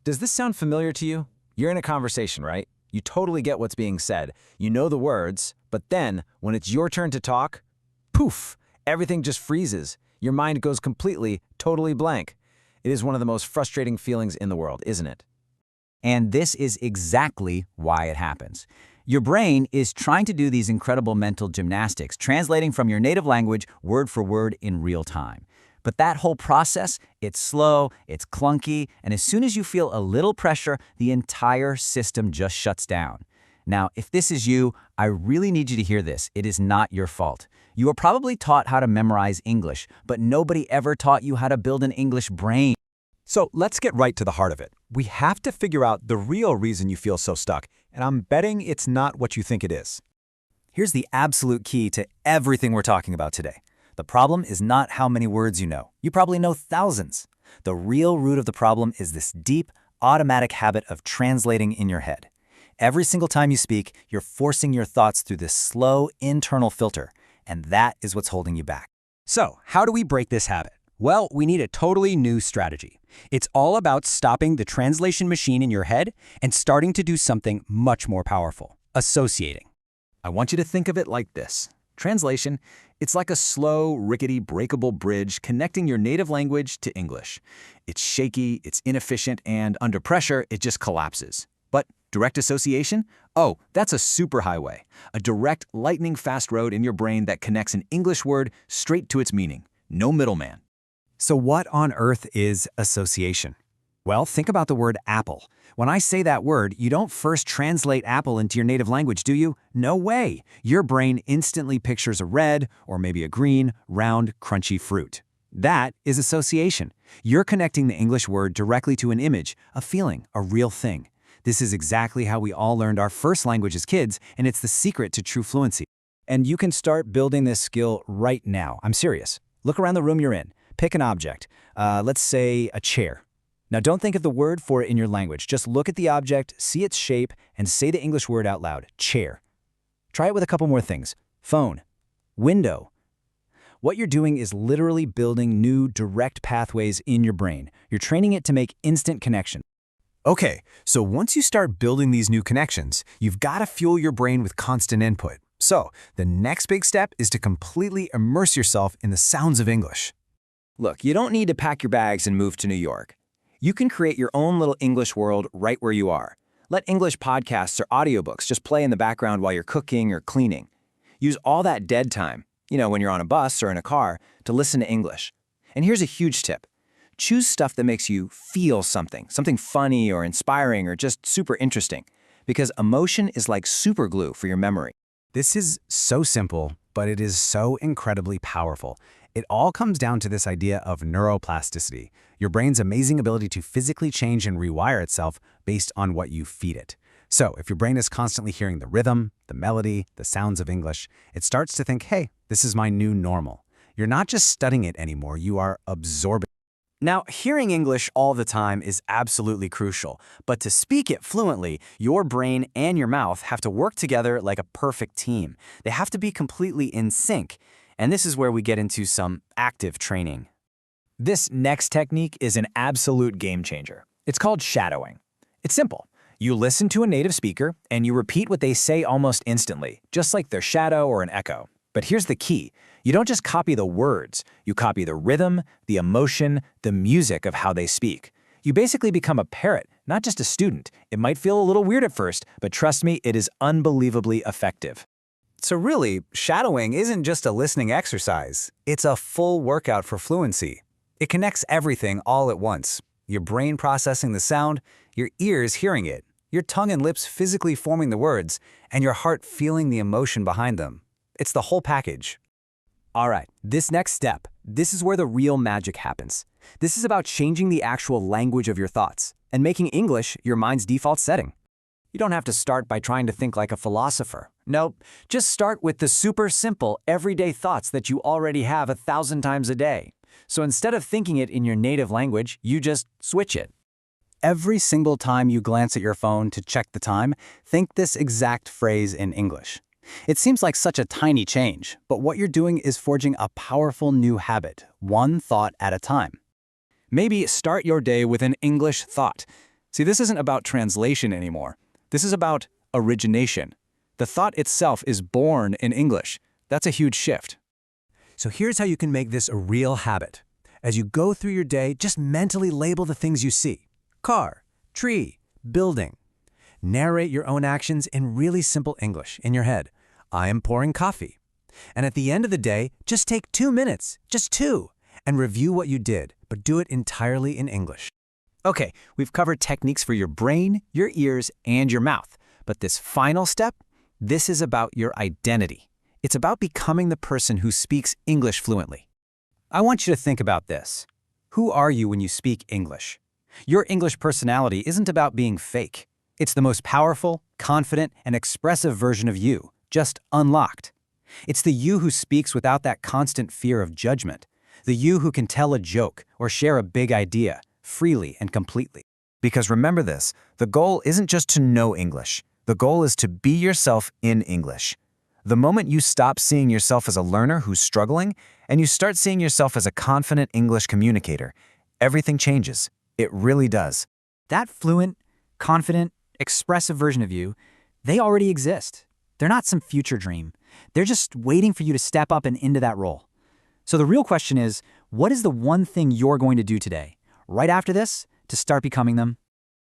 Does this sound familiar to you? You're in a conversation, right? You totally get what's being said. You know the words, but then, when it's your turn to talk, poof, everything just freezes. Your mind goes completely, totally blank. It is one of the most frustrating feelings in the world, isn't it? And this is exactly why it happens. Your brain is trying to do these incredible mental gymnastics, translating from your native language word for word in real time. But that whole process, it's slow, it's clunky, and as soon as you feel a little pressure, the entire system just shuts down. Now, if this is you, I really need you to hear this. It is not your fault. You were probably taught how to memorize English, but nobody ever taught you how to build an English brain. So let's get right to the heart of it. We have to figure out the real reason you feel so stuck, and I'm betting it's not what you think it is. Here's the absolute key to everything we're talking about today. The problem is not how many words you know. You probably know thousands. The real root of the problem is this deep, automatic habit of translating in your head. Every single time you speak, you're forcing your thoughts through this slow internal filter, and that is what's holding you back. So, how do we break this habit? Well, we need a totally new strategy. It's all about stopping the translation machine in your head and starting to do something much more powerful: associating. I want you to think of it like this. Translation, it's like a slow, rickety, breakable bridge connecting your native language to English. It's shaky, it's inefficient, and under pressure, it just collapses. But direct association? Oh, that's a superhighway. A direct, lightning-fast road in your brain that connects an English word straight to its meaning. No middleman. So what on earth is association? Well, think about the word apple. When I say that word, you don't first translate apple into your native language, do you? No way. Your brain instantly pictures a red, or maybe a green, round, crunchy fruit. That is association. You're connecting the English word directly to an image, a feeling, a real thing. This is exactly how we all learned our first language as kids, and it's the secret to true fluency. And you can start building this skill right now. I'm serious. Look around the room you're in. Pick an object. Let's say a chair. Now don't think of the word for it in your language. Just look at the object, see its shape, and say the English word out loud. Chair. Try it with a couple more things. Phone. Window. What you're doing is literally building new direct pathways in your brain. You're training it to make instant connections. Okay, so once you start building these new connections, you've got to fuel your brain with constant input. So the next big step is to completely immerse yourself in the sounds of English. Look, you don't need to pack your bags and move to New York. You can create your own little English world right where you are. Let English podcasts or audiobooks just play in the background while you're cooking or cleaning. Use all that dead time, when you're on a bus or in a car, to listen to English. And here's a huge tip. Choose stuff that makes you feel something funny or inspiring or just super interesting, because emotion is like super glue for your memory. This is so simple, but it is so incredibly powerful. It all comes down to this idea of neuroplasticity, your brain's amazing ability to physically change and rewire itself based on what you feed it. So if your brain is constantly hearing the rhythm, the melody, the sounds of English, it starts to think, hey, this is my new normal. You're not just studying it anymore, you are absorbing. Now, hearing English all the time is absolutely crucial, but to speak it fluently, your brain and your mouth have to work together like a perfect team. They have to be completely in sync. And this is where we get into some active training. This next technique is an absolute game changer. It's called shadowing. It's simple. You listen to a native speaker and you repeat what they say almost instantly, just like their shadow or an echo. But here's the key. You don't just copy the words, you copy the rhythm, the emotion, the music of how they speak. You basically become a parrot, not just a student. It might feel a little weird at first, but trust me, it is unbelievably effective. So really, shadowing isn't just a listening exercise. It's a full workout for fluency. It connects everything all at once. Your brain processing the sound, your ears hearing it, your tongue and lips physically forming the words, and your heart feeling the emotion behind them. It's the whole package. All right, this next step, this is where the real magic happens. This is about changing the actual language of your thoughts and making English your mind's default setting. You don't have to start by trying to think like a philosopher. Nope, just start with the super simple, everyday thoughts that you already have 1,000 times a day. So instead of thinking it in your native language, you just switch it. Every single time you glance at your phone to check the time, think this exact phrase in English. It seems like such a tiny change, but what you're doing is forging a powerful new habit, one thought at a time. Maybe start your day with an English thought. See, this isn't about translation anymore. This is about origination. The thought itself is born in English. That's a huge shift. So here's how you can make this a real habit. As you go through your day, just mentally label the things you see. Car, tree, building. Narrate your own actions in really simple English in your head. I am pouring coffee. And at the end of the day, just take 2 minutes, just 2, and review what you did, but do it entirely in English. Okay, we've covered techniques for your brain, your ears, and your mouth. But this final step, this is about your identity. It's about becoming the person who speaks English fluently. I want you to think about this. Who are you when you speak English? Your English personality isn't about being fake. It's the most powerful, confident, and expressive version of you, just unlocked. It's the you who speaks without that constant fear of judgment. The you who can tell a joke or share a big idea freely and completely. Because remember this, the goal isn't just to know English. The goal is to be yourself in English. The moment you stop seeing yourself as a learner who's struggling and you start seeing yourself as a confident English communicator, everything changes. It really does. That fluent, confident, expressive version of you, they already exist. They're not some future dream. They're just waiting for you to step up and into that role. So the real question is, what is the one thing you're going to do today, right after this, to start becoming them?